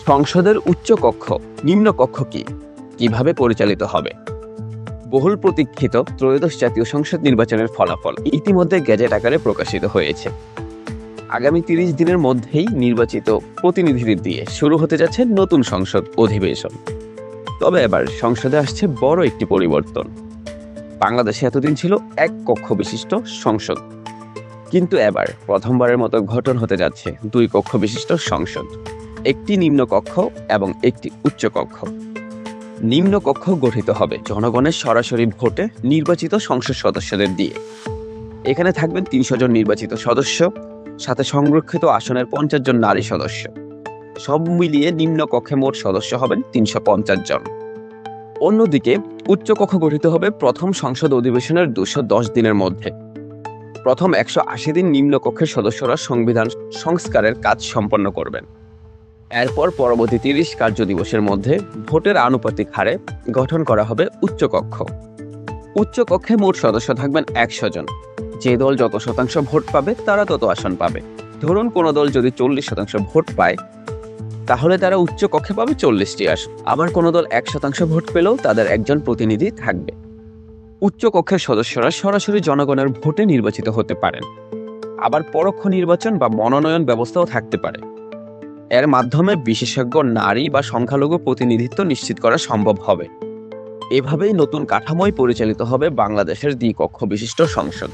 সংসদের উচ্চকক্ষ নিম্নকক্ষ কিভাবে পরিচালিত হবে? বহুল প্রতীক্ষিত ত্রয়োদশ জাতীয় সংসদ নির্বাচনের ফলাফল ইতিমধ্যে গেজেট আকারে প্রকাশিত হয়েছে। আগামী ৩০ দিনের মধ্যেই নির্বাচিত প্রতিনিধিদের দিয়ে শুরু হতে যাচ্ছে নতুন সংসদ অধিবেশন। তবে এবার সংসদে আসছে বড় একটি পরিবর্তন। বাংলাদেশে এতদিন ছিল এক কক্ষ বিশিষ্ট সংসদ, কিন্তু এবার প্রথমবারের মতো গঠন হতে যাচ্ছে দুই কক্ষ বিশিষ্ট সংসদ, একটি নিম্নকক্ষ এবং একটি উচ্চকক্ষ। নিম্নকক্ষ গঠিত হবে জনগণের সরাসরি ভোটে নির্বাচিত সংসদ সদস্যদের দিয়ে। এখানে থাকবেন ৩০০ জন নির্বাচিত সদস্য, সাথে সংরক্ষিত আসনের ৫০ জন নারী সদস্য। সব মিলিয়ে নিম্নকক্ষে মোট সদস্য হবেন ৩৫০ জন। অন্যদিকে উচ্চকক্ষ গঠিত হবে প্রথম সংসদ অধিবেশনের ২১০ দিনের মধ্যে। প্রথম ১৮০ দিন নিম্নকক্ষের সদস্যরা সংবিধান সংস্কারের কাজ সম্পন্ন করবেন। এরপর পরবর্তী ৩০ কার্য দিবসের মধ্যে ভোটের আনুপাতিক হারে গঠন করা হবে উচ্চকক্ষ। উচ্চকক্ষে মোট সদস্য থাকবেন ১০০ জন। যে দল যত শতাংশ ভোট পাবে তারা তত আসন পাবে। ধরুন কোনো দল যদি ৪০% ভোট পায়, তাহলে তারা উচ্চকক্ষে পাবে ৪০টি আসন। আবার কোনো দল ১% ভোট পেলেও তাদের একজন প্রতিনিধি থাকবে। উচ্চকক্ষের সদস্যরা সরাসরি জনগণের ভোটে নির্বাচিত হতে পারেন। আবার পরোক্ষ নির্বাচন বা মনোনয়ন ব্যবস্থাও থাকতে পারে। এর মাধ্যমে বিশেষজ্ঞ নারী বা সংখ্যালঘু প্রতিনিধিত্ব নিশ্চিত করা সম্ভব হবে। এভাবেই নতুন কাঠামোয় পরিচালিত হবে বাংলাদেশের দ্বিকক্ষ বিশিষ্ট সংসদ।